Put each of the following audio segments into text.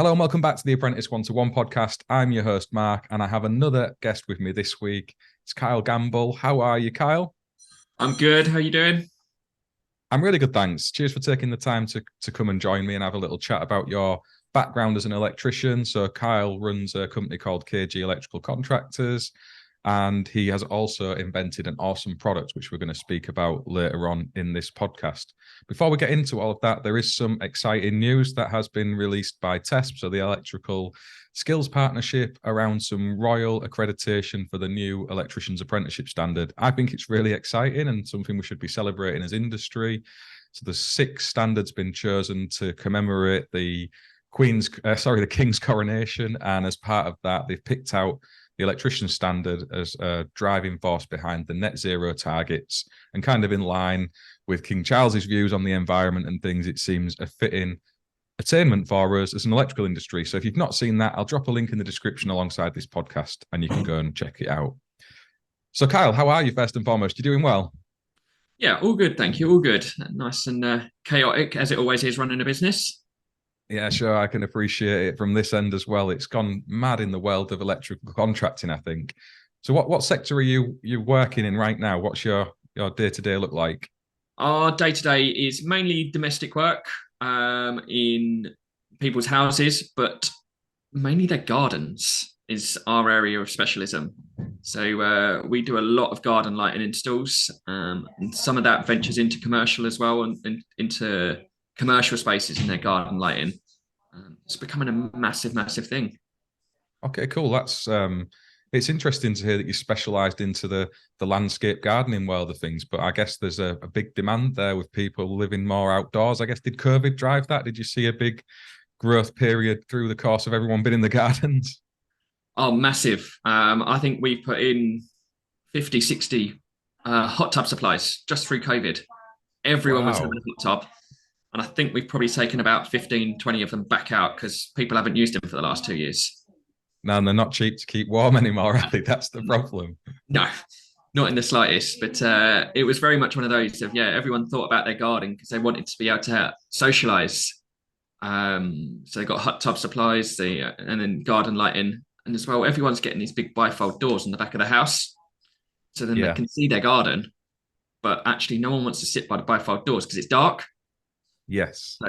Hello and welcome back to the Apprentice One-to-One podcast. I'm your host, Mark, and I have another guest with me this week. It's Kyle Gamble. How are you, Kyle? I'm good. How you doing? I'm really good, thanks. Cheers for taking the time to come and join me and have a little chat about your background as an electrician. So Kyle runs a company called KG Electrical Contractors, and he has also invented an awesome product, which we're going to speak about later on in this podcast. Before we get into all of that, there is some exciting news that has been released by TESP, so the Electrical Skills Partnership, around some royal accreditation for the new Electrician's Apprenticeship Standard. I think it's really exciting and something we should be celebrating as industry. So there's 6 standards been chosen to commemorate the King's coronation, and as part of that, they've picked out the electrician standard as a driving force behind the net zero targets, and kind of in line with King Charles's views on the environment and things. It seems a fitting attainment for us as an electrical industry. So if you've not seen that, I'll drop a link in the description alongside this podcast and you can go and check it out. So Kyle, how are you first and foremost? You doing well? Yeah, all good. Thank you. All good. Nice and chaotic as it always is running a business. Yeah, sure. I can appreciate it from this end as well. It's gone mad in the world of electrical contracting, I think. So what sector are you working in right now? What's your day-to-day look like? Our day to day is mainly domestic work in people's houses, but mainly their gardens is our area of specialism. So we do a lot of garden lighting installs, and some of that ventures into commercial as well, and into commercial spaces in their garden lighting. It's becoming a massive, massive thing. Okay, cool. That's it's interesting to hear that you specialised into the landscape gardening world of things, but I guess there's a big demand there with people living more outdoors. I guess, did COVID drive that? Did you see a big growth period through the course of everyone being in the gardens? Oh, massive. I think we've put in 50, 60 hot tub supplies just through COVID. Everyone was having Wow. a hot tub. And I think we've probably taken about 15, 20 of them back out because people haven't used them for the last 2 years. No, and they're not cheap to keep warm anymore, are they? That's the problem. No, not in the slightest. But it was very much one of those of, yeah, everyone thought about their garden because they wanted to be able to socialize. So they got hot tub supplies, and then garden lighting. And as well, everyone's getting these big bifold doors on the back of the house. So then they Yeah. can see their garden. But actually, no one wants to sit by the bifold doors because it's dark. Yes. So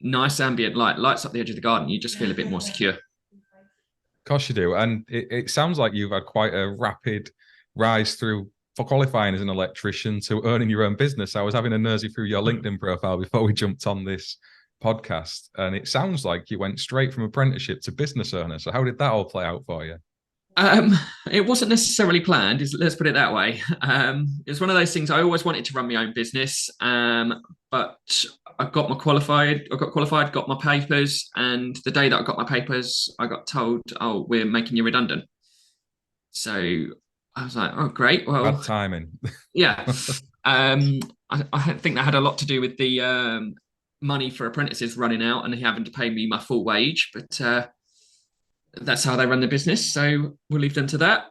nice ambient light lights up the edge of the garden. You just feel a bit more secure. Of course you do. And it sounds like you've had quite a rapid rise through for qualifying as an electrician to owning your own business. I was having a nosy through your LinkedIn profile before we jumped on this podcast, and it sounds like you went straight from apprenticeship to business owner. So how did that all play out for you? Um, it wasn't necessarily planned. Let's put it that way. It was one of those things. I always wanted to run my own business, but I got qualified. I got qualified, got my papers, and the day that I got my papers, I got told, "Oh, we're making you redundant." So I was like, "Oh, great. Bad Well, timing. yeah." Um, I think that had a lot to do with the money for apprentices running out and having to pay me my full wage, but that's how they run the business. So we'll leave them to that.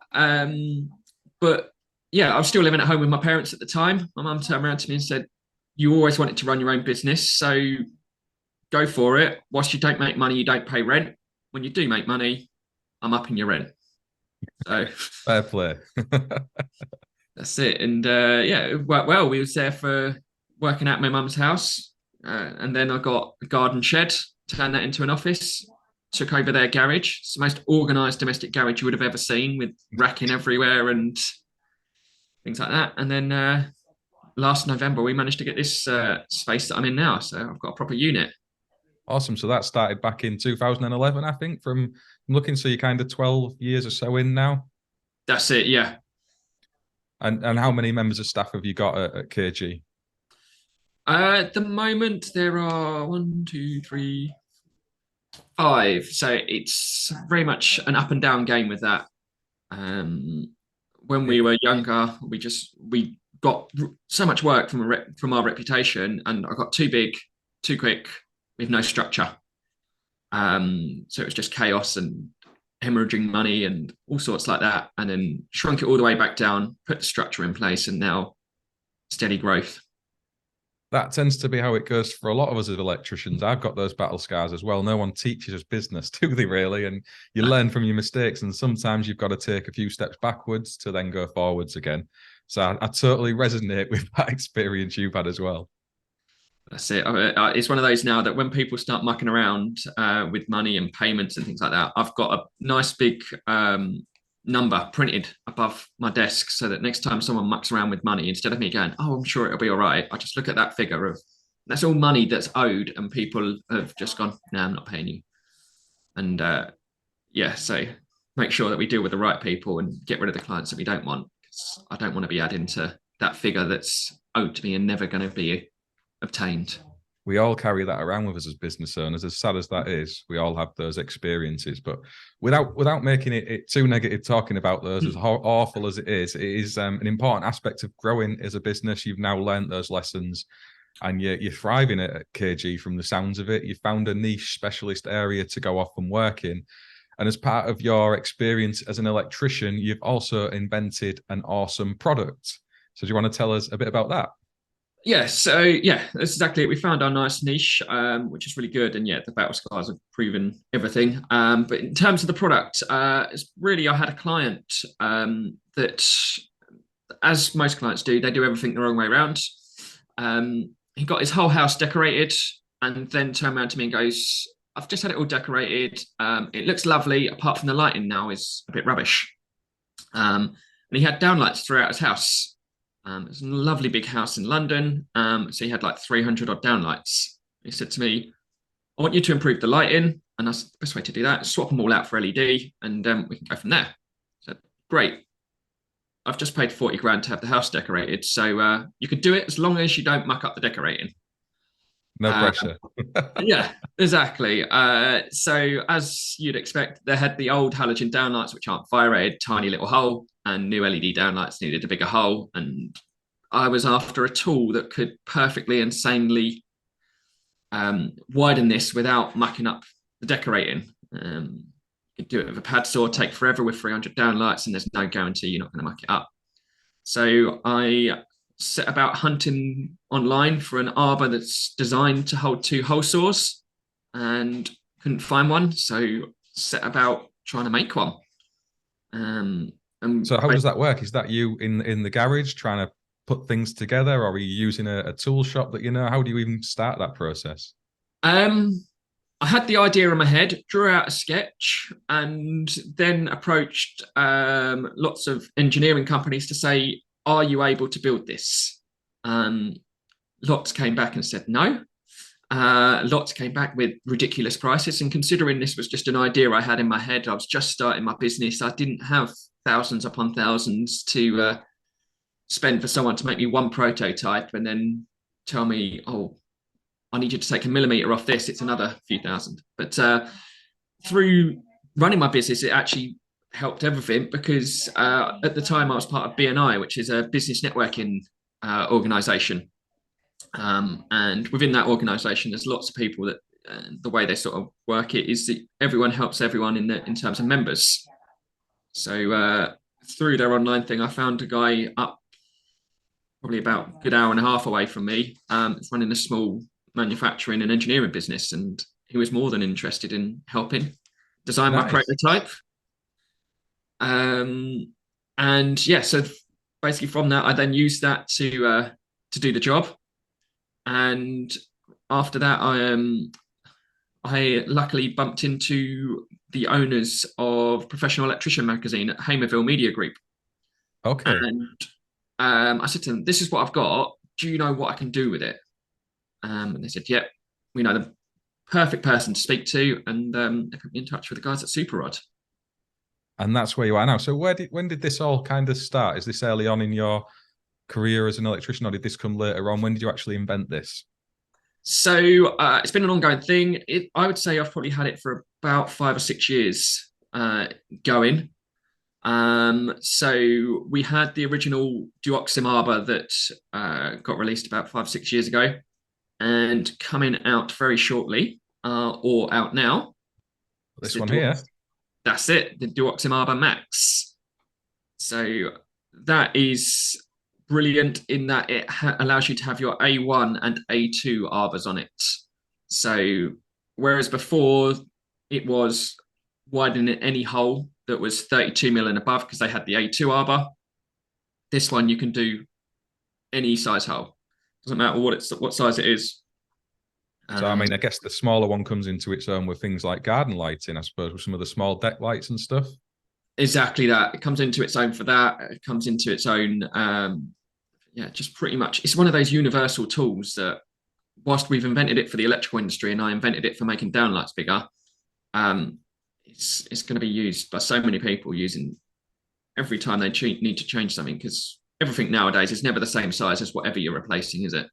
But yeah, I was still living at home with my parents at the time. My mum turned around to me and said, "You always wanted to run your own business, so go for it. Whilst you don't make money, you don't pay rent. When you do make money, I'm upping your rent." So Fair play. that's it. And yeah, it worked well. We was there for working at my mum's house, and then I got a garden shed, turned that into an office. Took over their garage. It's the most organised domestic garage you would have ever seen, with racking everywhere and things like that. And then last November, we managed to get this space that I'm in now. So I've got a proper unit. Awesome. So that started back in 2011, I think, from looking. So you're kind of 12 years or so in now. That's it. Yeah. And how many members of staff have you got at KG? At the moment, there are one, two, three, five. So it's very much an up and down game with that. Um, when we were younger, we got so much work from our reputation, and I got too big, too quick, with no structure. So it was just chaos and hemorrhaging money and all sorts like that, and then shrunk it all the way back down, put the structure in place, and now steady growth. That tends to be how it goes for a lot of us as electricians. I've got those battle scars as well. No one teaches us business, do they really? And you learn from your mistakes, and sometimes you've got to take a few steps backwards to then go forwards again. So I totally resonate with that experience you've had as well. That's it. It's one of those now that when people start mucking around with money and payments and things like that, I've got a nice big number printed above my desk so that next time someone mucks around with money, instead of me going, "Oh, I'm sure it'll be all right," I just look at that figure of that's all money that's owed, and people have just gone, "No, I'm not paying you." And yeah, so make sure that we deal with the right people and get rid of the clients that we don't want. Because I don't want to be adding to that figure that's owed to me and never going to be obtained. We all carry that around with us as business owners. As sad as that is, we all have those experiences. But without making it too negative, talking about those, as awful as it is an important aspect of growing as a business. You've now learned those lessons, and you're thriving at KG from the sounds of it. You found a niche specialist area to go off and work in. And as part of your experience as an electrician, you've also invented an awesome product. So do you want to tell us a bit about that? Yeah, so yeah, that's exactly it. We found our nice niche, which is really good. And yeah, the battle scars have proven everything. But in terms of the product, it's really, I had a client that, as most clients do, they do everything the wrong way around. He got his whole house decorated and then turned around to me and goes, "I've just had it all decorated. It looks lovely, apart from the lighting now is a bit rubbish." And he had downlights throughout his house. It's a lovely big house in London. So he had like 300 odd downlights. He said to me, "I want you to improve the lighting." And that's the best way to do that. Swap them all out for LED and we can go from there. So great. I've just paid 40 grand to have the house decorated. So you could do it as long as you don't muck up the decorating. No pressure. Yeah, exactly. So as you'd expect, they had the old halogen downlights, which aren't fire rated, tiny little hole, and new LED downlights needed a bigger hole. And I was after a tool that could perfectly, insanely widen this without mucking up the decorating. You could do it with a pad saw, take forever with 300 downlights, and there's no guarantee you're not going to muck it up. So I set about hunting online for an arbor that's designed to hold two hole saws and couldn't find one. So set about trying to make one. So how does that work? Is that you in the garage trying to put things together, or are you using a tool shop that you know? How do you even start that process? I had the idea in my head, drew out a sketch, and then approached lots of engineering companies to say, "Are you able to build this?" Lots came back and said no. Lots came back with ridiculous prices. And considering this was just an idea I had in my head, I was just starting my business. I didn't have thousands upon thousands to spend for someone to make me one prototype and then tell me, "Oh, I need you to take a millimeter off this." It's another few thousand. But through running my business, it actually helped everything because at the time I was part of BNI, which is a business networking organization. And within that organization, there's lots of people that the way they sort of work it is that everyone helps everyone in terms of members. So through their online thing, I found a guy up probably about a good hour and a half away from me, running a small manufacturing and engineering business, and he was more than interested in helping design my prototype. And yeah, so basically from that, I then used that to do the job. And after that, I luckily bumped into the owners of Professional Electrician magazine at Hamerville Media Group. Okay. And I said to them, "This is what I've got. Do you know what I can do with it?" And they said, "Yep, we know the perfect person to speak to." And they put me in touch with the guys at Super Rod. And that's where you are now. So when did this all kind of start? Is this early on in your career as an electrician, or did this come later on? When did you actually invent this? So it's been an ongoing thing. I would say I've probably had it for about 5 or 6 years going. So we had the original Duoxim Arbor that got released about 5 or 6 years ago, and coming out very shortly, or out now. This one here. That's it, the Duoxim Arbor Max. So that is brilliant in that it allows you to have your A1 and A2 arbors on it. So whereas before it was widening any hole that was 32 mil and above because they had the A2 arbor, this one you can do any size hole. Doesn't matter what size it is. So, I mean, I guess the smaller one comes into its own with things like garden lighting, I suppose, with some of the small deck lights and stuff. Exactly that. It comes into its own for that. It comes into its own, yeah, just pretty much. It's one of those universal tools that, whilst we've invented it for the electrical industry and I invented it for making downlights bigger, it's going to be used by so many people using every time they need to change something, because everything nowadays is never the same size as whatever you're replacing, is it?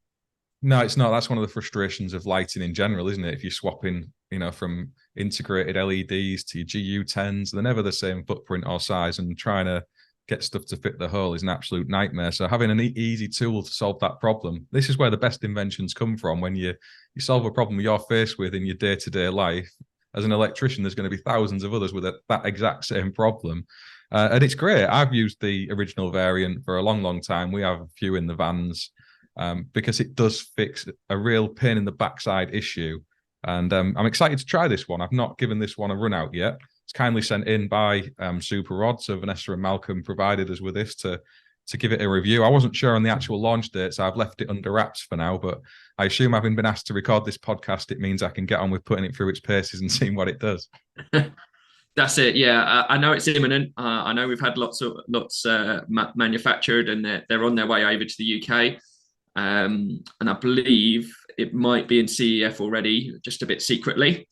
No, it's not. That's one of the frustrations of lighting in general, isn't it? If you're swapping, from integrated LEDs to your GU10s, they're never the same footprint or size, and trying to get stuff to fit the hole is an absolute nightmare. So having an easy tool to solve that problem, this is where the best inventions come from. When you solve a problem you're faced with in your day-to-day life, as an electrician, there's going to be thousands of others with that exact same problem. And it's great. I've used the original variant for a long, long time. We have a few in the vans. Because it does fix a real pain in the backside issue. And I'm excited to try this one. I've not given this one a run out yet. It's kindly sent in by Super Rod. So Vanessa and Malcolm provided us with this to give it a review. I wasn't sure on the actual launch date, so I've left it under wraps for now. But I assume, having been asked to record this podcast, it means I can get on with putting it through its paces and seeing what it does. That's it. Yeah, I know it's imminent. I know we've had lots manufactured, and they're on their way over to the UK. And I believe it might be in CEF already, just a bit secretly.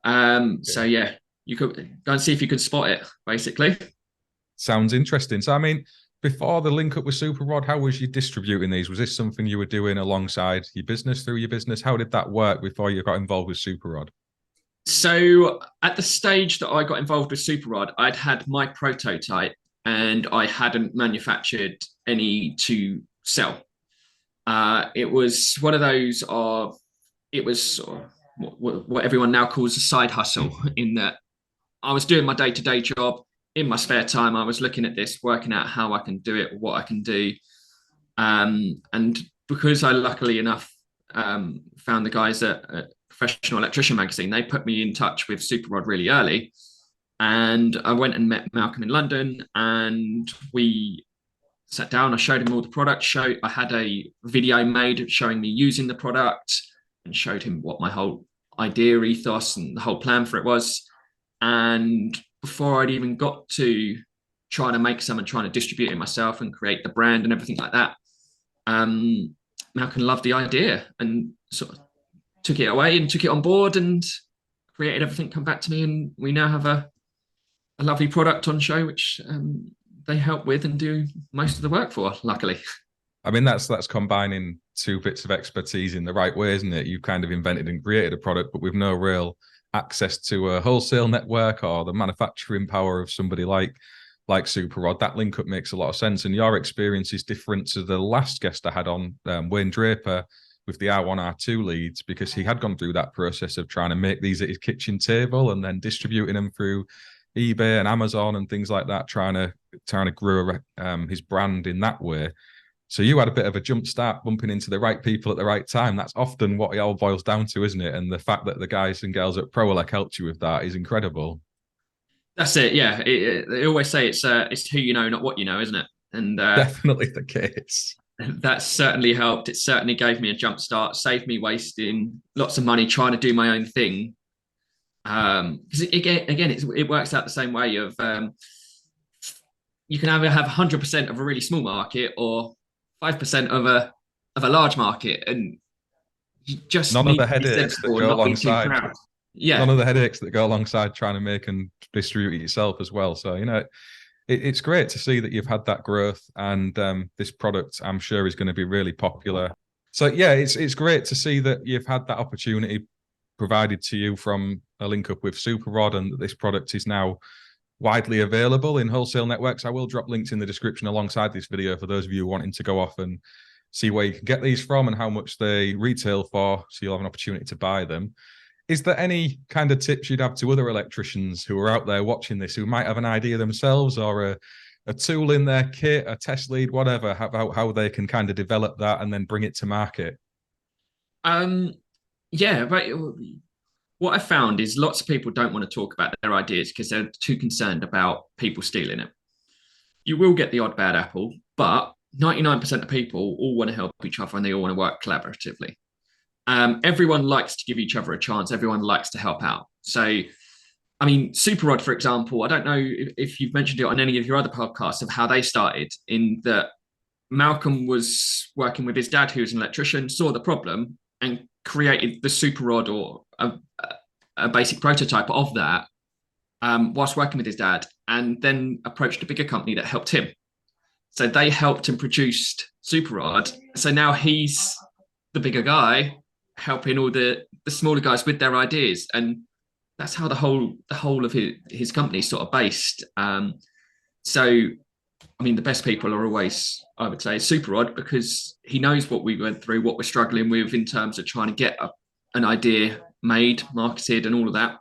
So yeah, you could go and see if you could spot it, basically. Sounds interesting. So, I mean, before the link up with Super Rod, how was you distributing these? Was this something you were doing alongside your business, through your business? How did that work before you got involved with Super Rod? So at the stage that I got involved with Super Rod, I'd had my prototype and I hadn't manufactured any to sell. It was one of those it was what everyone now calls a side hustle, in that I was doing my day-to-day job. In my spare time, I was looking at this, working out how I can do it, what I can do. And because I luckily enough found the guys at Professional Electrician magazine, they put me in touch with Super Rod really early. And I went and met Malcolm in London, and we sat down. I showed him all the products. I had a video made showing me using the product, and showed him what my whole idea, ethos, and the whole plan for it was. And before I'd even got to trying to make some and trying to distribute it myself and create the brand and everything like that, Malcolm loved the idea and sort of took it away and took it on board and created everything come back to me. And we now have a lovely product on show, which they help with and do most of the work for, luckily. I mean, that's combining two bits of expertise in the right way, isn't it? You've kind of invented and created a product, but with no real access to a wholesale network or the manufacturing power of somebody like Super Rod. That link up makes a lot of sense. And your experience is different to the last guest I had on, Wayne Draper, with the R1, R2 leads, because he had gone through that process of trying to make these at his kitchen table and then distributing them through eBay and Amazon and things like that, trying to grow his brand in that way. So you had a bit of a jump start, bumping into the right people at the right time. That's often what it all boils down to, isn't it? And the fact that the guys and girls at ProElec helped you with that is incredible. That's it. Yeah, they always say it's who you know, not what you know, isn't it? And definitely the case. That certainly helped. It certainly gave me a jump start, saved me wasting lots of money trying to do my own thing. Because it works out the same way of you can either have 100% of a really small market or 5% of a large market, and you just none of the headaches that go alongside. Yeah, none of the headaches that go alongside trying to make and distribute it yourself as well. So it's great to see that you've had that growth, and this product, I'm sure, is going to be really popular. So yeah, it's great to see that you've had that opportunity provided to you from a link up with Super Rod, and that this product is now widely available in wholesale networks. I will drop links in the description alongside this video for those of you wanting to go off and see where you can get these from and how much they retail for, so you'll have an opportunity to buy them. Is there any kind of tips you'd have to other electricians who are out there watching this, who might have an idea themselves or a a tool in their kit, a test lead, whatever, how they can kind of develop that and then bring it to market? Yeah, but what I found is lots of people don't want to talk about their ideas because they're too concerned about people stealing it. You will get the odd bad apple, but 99% of people all want to help each other and they all want to work collaboratively. Everyone likes to give each other a chance. Everyone likes to help out. So, I mean, Super Rod, for example, I don't know if you've mentioned it on any of your other podcasts of how they started, in that Malcolm was working with his dad, who was an electrician, saw the problem and created the Super Rod, or a basic prototype of that, whilst working with his dad, and then approached a bigger company that helped him. So they helped and produced Super Rod. So now he's the bigger guy helping all the smaller guys with their ideas. And that's how the whole of his company is sort of based. So, I mean, the best people are always, I would say, Super Rod, because he knows what we went through, what we're struggling with in terms of trying to get an idea made, marketed, and all of that.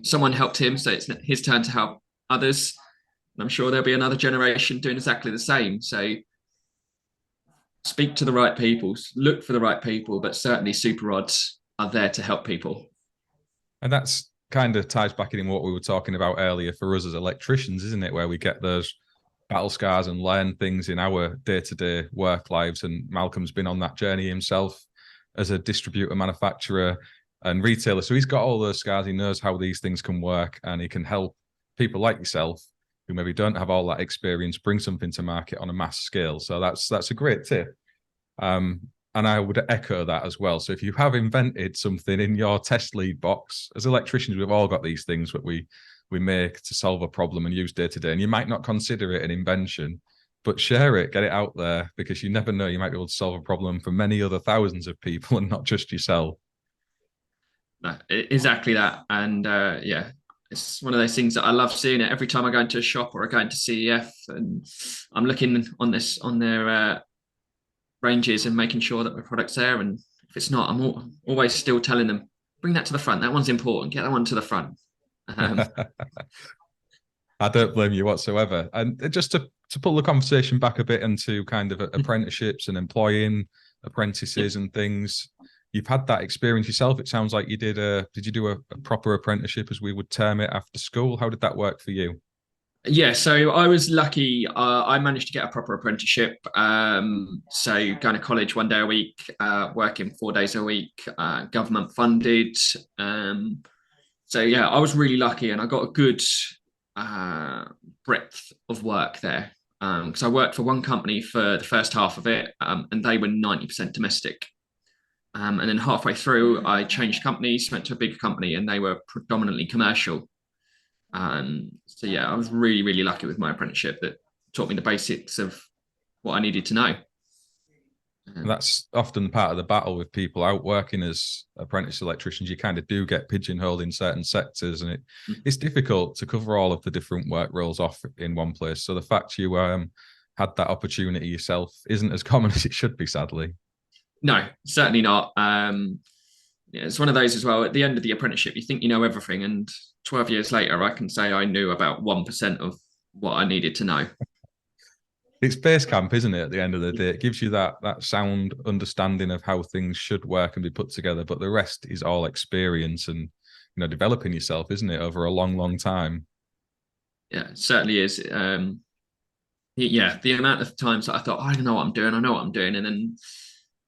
Someone helped him, so it's his turn to help others. And I'm sure there'll be another generation doing exactly the same. So speak to the right people, look for the right people, but certainly Super Rods are there to help people. And that's kind of ties back in what we were talking about earlier for us as electricians, isn't it? Where we get those battle scars and learn things in our day-to-day work lives. And Malcolm's been on that journey himself as a distributor, manufacturer, and retailer. So he's got all those scars. He knows how these things can work, and he can help people like yourself who maybe don't have all that experience bring something to market on a mass scale. So that's a great tip. And I would echo that as well. So if you have invented something in your test lead box, as electricians, we've all got these things that we make to solve a problem and use day to day. And you might not consider it an invention, but share it, get it out there, because you never know, you might be able to solve a problem for many other thousands of people and not just yourself. No, exactly that. And yeah, it's one of those things that I love seeing it every time I go into a shop or I go into CEF and I'm looking on their ranges and making sure that my product's there. And if it's not, I'm always still telling them, bring that to the front. That one's important. Get that one to the front. I don't blame you whatsoever. And just to pull the conversation back a bit into kind of apprenticeships and employing apprentices and things, you've had that experience yourself. It sounds like you did you do a proper apprenticeship, as we would term it, after school? How did that work for you? Yeah, so I was lucky. I managed to get a proper apprenticeship. So going to college 1 day a week, working 4 days a week, government funded. So yeah, I was really lucky, and I got a good breadth of work there. Because I worked for one company for the first half of it, and they were 90% domestic. And then halfway through, I changed companies, went to a bigger company, and they were predominantly commercial. So yeah, I was really, really lucky with my apprenticeship that taught me the basics of what I needed to know. That's often part of the battle with people out working as apprentice electricians. You kind of do get pigeonholed in certain sectors, and it's difficult to cover all of the different work roles off in one place. So the fact you had that opportunity yourself isn't as common as it should be, sadly. No, certainly not. Yeah, it's one of those as well. At the end of the apprenticeship, you think you know everything, and 12 years later, I can say I knew about 1% of what I needed to know. It's base camp, isn't it? At the end of the day, it gives you that sound understanding of how things should work and be put together. But the rest is all experience and developing yourself, isn't it, over a long, long time? Yeah, it certainly is. Yeah, the amount of times that I thought, I know what I'm doing, and then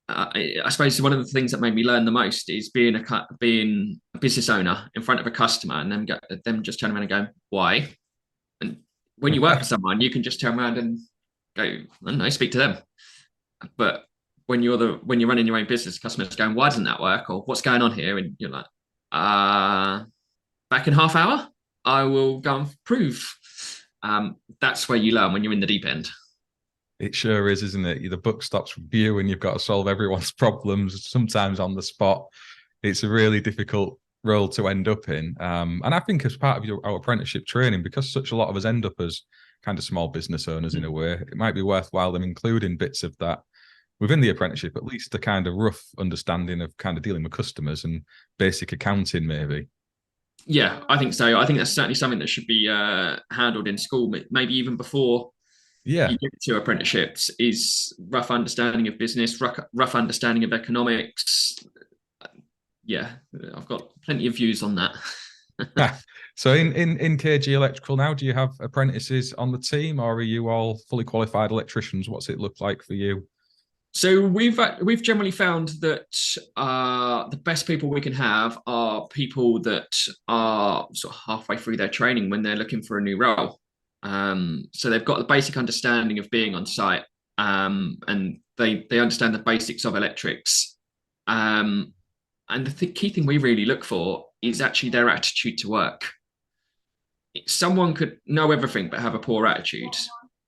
I suppose one of the things that made me learn the most is being a business owner in front of a customer, and them just turn around and go, why? And when you work for someone, you can just turn around and go, I don't know, speak to them. But when you're running your own business, customers going, why doesn't that work? Or what's going on here? And you're like, back in half hour, I will go and prove. That's where you learn, when you're in the deep end. It sure is, isn't it? The buck stops with you and you've got to solve everyone's problems, sometimes on the spot. It's a really difficult role to end up in. And I think as part of our apprenticeship training, because such a lot of us end up as kind of small business owners in a way, it might be worthwhile them including bits of that within the apprenticeship, at least a kind of rough understanding of kind of dealing with customers and basic accounting, maybe. Yeah, I think so. I think that's certainly something that should be handled in school, maybe even before Yeah. you get to apprenticeships, is rough understanding of business, rough understanding of economics. Yeah, I've got plenty of views on that. So in KG Electrical now, do you have apprentices on the team, or are you all fully qualified electricians? What's it look like for you? So we've generally found that the best people we can have are people that are sort of halfway through their training when they're looking for a new role. So they've got the basic understanding of being on site, and they understand the basics of electrics. Um, and the key thing we really look for is actually their attitude to work. Someone could know everything but have a poor attitude.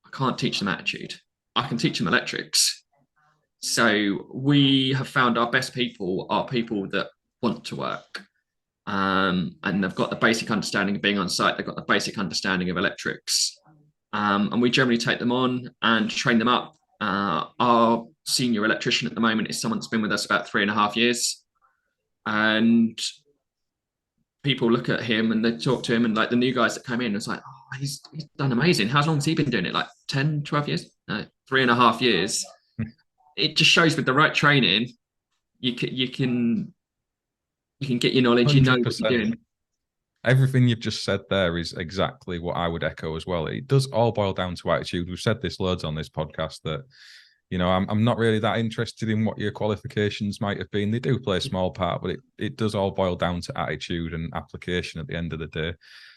I can't teach them attitude. I can teach them electrics. So we have found our best people are people that want to work. And they've got the basic understanding of being on site. They've got the basic understanding of electrics. And we generally take them on and train them up. Our senior electrician at the moment is someone that's been with us about 3.5 years. And people look at him and they talk to him, and like the new guys that come in, it's like, oh, he's done amazing. How long has he been doing it? Like 10, 12 years? No, 3.5 years. It just shows with the right training, you can get your knowledge, you know what you're 100%. doing. Everything you've just said there is exactly what I would echo as well. It does all boil down to attitude. We've said this loads on this podcast that, I'm not really that interested in what your qualifications might have been. They do play a small part, but it does all boil down to attitude and application at the end of the day.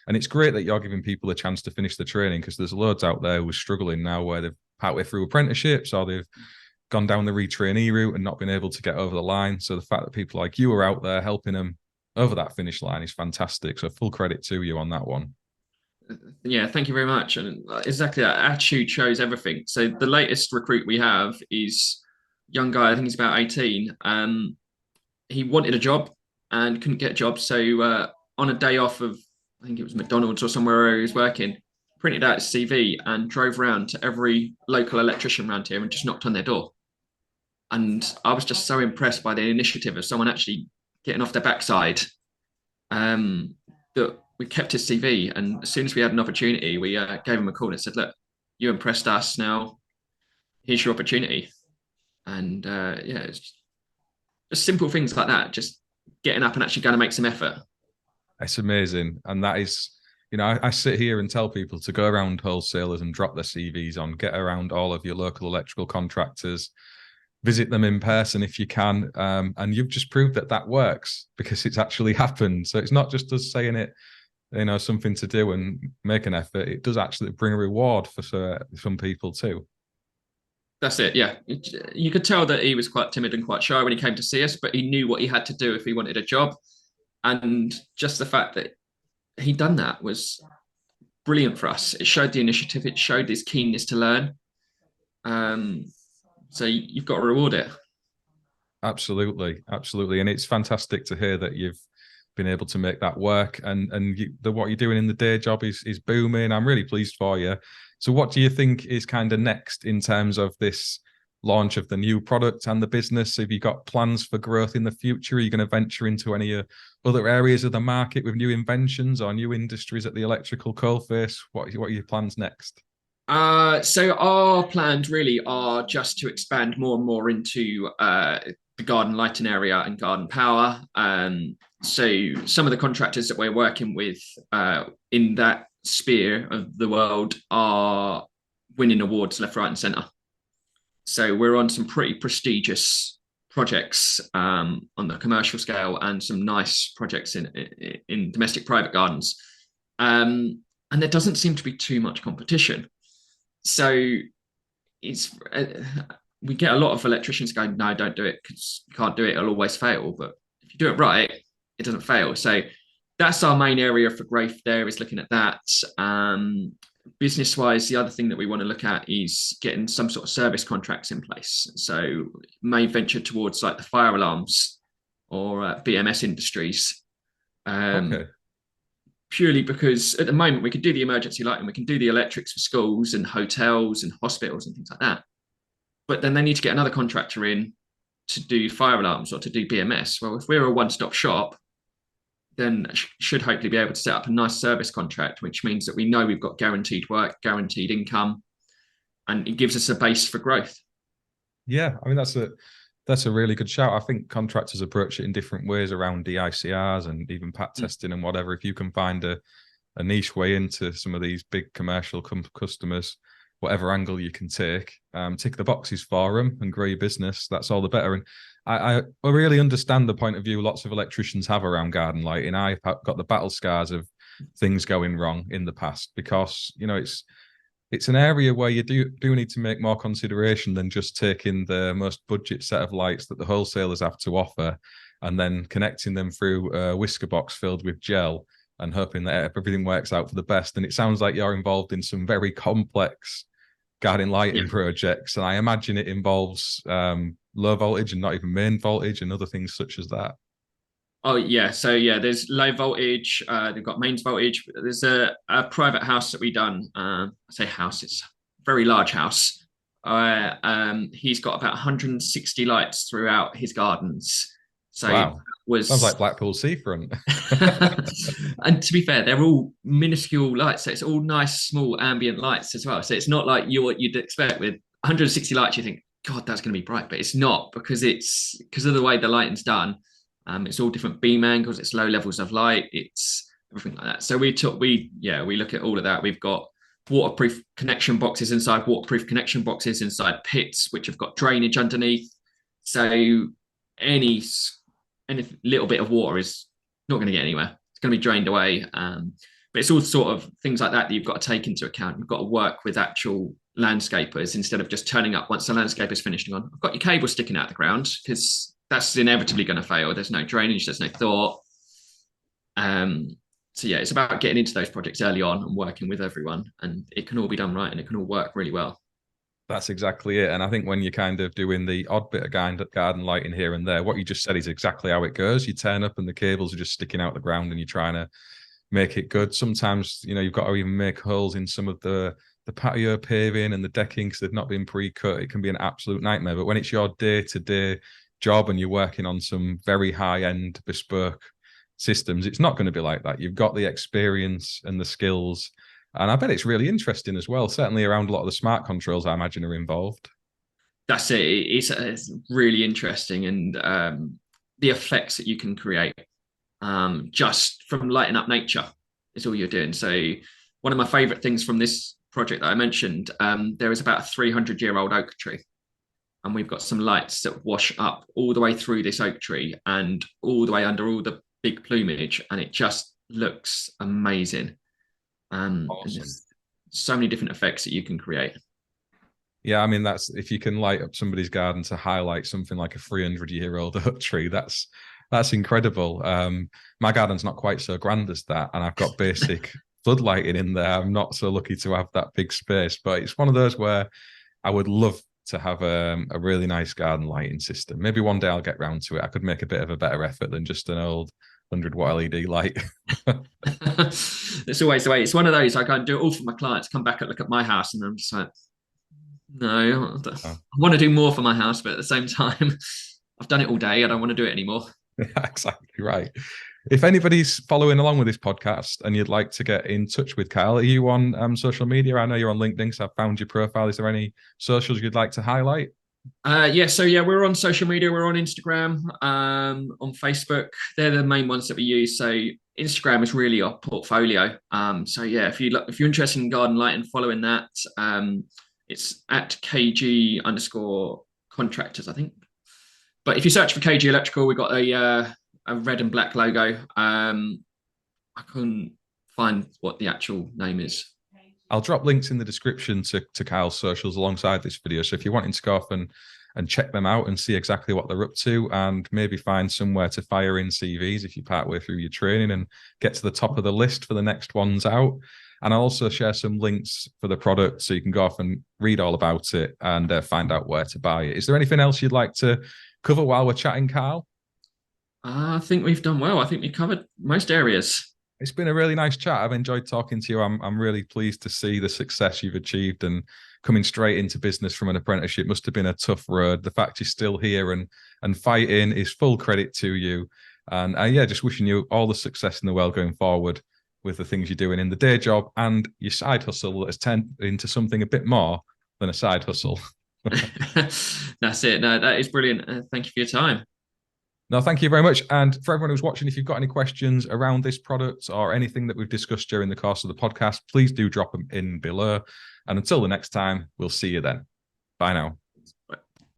And it's great that you're giving people a chance to finish the training, because there's loads out there who are struggling now where they've partway through apprenticeships, or they've gone down the retrainee route and not been able to get over the line. So the fact that people like you are out there helping them over that finish line is fantastic. So full credit to you on that one. Yeah, thank you very much. And exactly that attitude shows everything. So the latest recruit we have is young guy. I think he's about 18. He wanted a job and couldn't get a job. So on a day off of, I think it was McDonald's or somewhere where he was working, printed out his CV and drove around to every local electrician around here and just knocked on their door. And I was just so impressed by the initiative of someone actually getting off their backside, that we kept his CV. And as soon as we had an opportunity, we gave him a call and said, "Look, you impressed us. Now here's your opportunity." And yeah, it's just simple things like that. Just getting up and actually going to make some effort. It's amazing. And that is, I sit here and tell people to go around wholesalers and drop their CVs on, get around all of your local electrical contractors, visit them in person if you can. And you've just proved that that works, because it's actually happened. So it's not just us saying it, something to do and make an effort. It does actually bring a reward for some people too. That's it. Yeah, you could tell that he was quite timid and quite shy when he came to see us, but he knew what he had to do if he wanted a job. And just the fact that he'd done that was brilliant for us. It showed the initiative. It showed his keenness to learn. Um, so you've got to reward it. Absolutely, absolutely, and it's fantastic to hear that you've been able to make that work, and what you're doing in the day job is booming. I'm really pleased for you. So, what do you think is kind of next in terms of this launch of the new product and the business? Have you got plans for growth in the future? Are you going to venture into any other areas of the market with new inventions or new industries at the electrical coalface? What are your plans next? So our plans really are just to expand more and more into the garden lighting area and garden power. So some of the contractors that we're working with in that sphere of the world are winning awards left, right, and centre. So we're on some pretty prestigious projects on the commercial scale, and some nice projects in domestic private gardens. And there doesn't seem to be too much competition. So it's we get a lot of electricians going, "No, don't do it, because you can't do it, it'll always fail." But if you do it right, it doesn't fail. So that's our main area for growth there, is looking at that. Business wise, the other thing that we want to look at is getting some sort of service contracts in place. So may venture towards like the fire alarms or BMS industries. Okay. Purely because at the moment we can do the emergency lighting, we can do the electrics for schools and hotels and hospitals and things like that. But then they need to get another contractor in to do fire alarms or to do BMS. Well, if we're a one-stop shop, then should hopefully be able to set up a nice service contract, which means that we know we've got guaranteed work, guaranteed income, and it gives us a base for growth. Yeah, I mean that's a really good shout. I think contractors approach it in different ways around DICRs and even pat testing and whatever. If you can find a niche way into some of these big commercial customers, whatever angle you can take, tick the boxes for them and grow your business, that's all the better. And I really understand the point of view lots of electricians have around garden lighting. I've got the battle scars of things going wrong in the past because, you know, it's an area where you do need to make more consideration than just taking the most budget set of lights that the wholesalers have to offer and then connecting them through a whisker box filled with gel and hoping that everything works out for the best. And it sounds like you're involved in some very complex garden lighting projects, and I imagine it involves low voltage and not even main voltage and other things such as that. Oh yeah, so yeah, there's low voltage. They've got mains voltage. There's a private house that we done. I say house, it's a very large house. He's got about 160 lights throughout his gardens. So wow, was sounds like Blackpool seafront. And to be fair, they're all minuscule lights, so it's all nice, small ambient lights as well. So it's not like what you'd expect with 160 lights. You think, God, that's going to be bright, but it's not because of the way the lighting's done. It's all different beam angles, it's low levels of light, it's everything like that. So we look at all of that. We've got waterproof connection boxes inside pits, which have got drainage underneath. So any little bit of water is not going to get anywhere. It's going to be drained away. But it's all sort of things like that you've got to take into account. You've got to work with actual landscapers instead of just turning up once the landscaper's finished and gone, I've got your cable sticking out of the ground, because that's inevitably going to fail. There's no drainage, there's no thought. So yeah, it's about getting into those projects early on and working with everyone, and it can all be done right and it can all work really well. That's exactly it. And I think when you're kind of doing the odd bit of garden lighting here and there, what you just said is exactly how it goes. You turn up and the cables are just sticking out the ground and you're trying to make it good. Sometimes, you know, you've got to even make holes in some of the patio paving and the decking because they've not been pre-cut. It can be an absolute nightmare. But when it's your day-to-day job and you're working on some very high-end bespoke systems, it's not going to be like that. You've got the experience and the skills. And I bet it's really interesting as well, certainly around a lot of the smart controls I imagine are involved. That's it. It's really interesting. And the effects that you can create just from lighting up nature is all you're doing. So one of my favorite things from this project that I mentioned, there is about a 300-year-old oak tree. And we've got some lights that wash up all the way through this oak tree and all the way under all the big plumage. And it just looks amazing. Awesome. There's so many different effects that you can create. Yeah, I mean, that's if you can light up somebody's garden to highlight something like a 300-year-old oak tree, that's incredible. My garden's not quite so grand as that, and I've got basic floodlighting in there. I'm not so lucky to have that big space, but it's one of those where I would love to have a really nice garden lighting system. Maybe one day I'll get round to it. I could make a bit of a better effort than just an old 100-watt LED light. It's always the way. It's one of those, I go and do it all for my clients, come back and look at my house, and I'm just like, no, I want to do more for my house, but at the same time, I've done it all day. I don't want to do it anymore. Yeah, exactly right. If anybody's following along with this podcast and you'd like to get in touch with Kyle, are you on social media? I know you're on LinkedIn, so I've found your profile. Is there any socials you'd like to highlight? We're on social media. We're on Instagram, on Facebook. They're the main ones that we use. So Instagram is really our portfolio. If you're interested in garden lighting, following that, it's at KG_contractors, I think. But if you search for KG Electrical, we've got a red and black logo. I couldn't find what the actual name is. I'll drop links in the description to Kyle's socials alongside this video. So if you're wanting to go off and check them out and see exactly what they're up to and maybe find somewhere to fire in CVs if you're partway through your training and get to the top of the list for the next ones out. And I'll also share some links for the product so you can go off and read all about it and find out where to buy it. Is there anything else you'd like to cover while we're chatting, Kyle? I think we've done well. I think we covered most areas. It's been a really nice chat. I've enjoyed talking to you. I'm really pleased to see the success you've achieved and coming straight into business from an apprenticeship must have been a tough road. The fact you're still here and fighting is full credit to you. And yeah, just wishing you all the success in the world going forward with the things you're doing in the day job and your side hustle that has turned into something a bit more than a side hustle. That's it. No, that is brilliant. Thank you for your time. No, thank you very much. And for everyone who's watching, if you've got any questions around this product or anything that we've discussed during the course of the podcast, please do drop them in below. And until the next time, we'll see you then. Bye now.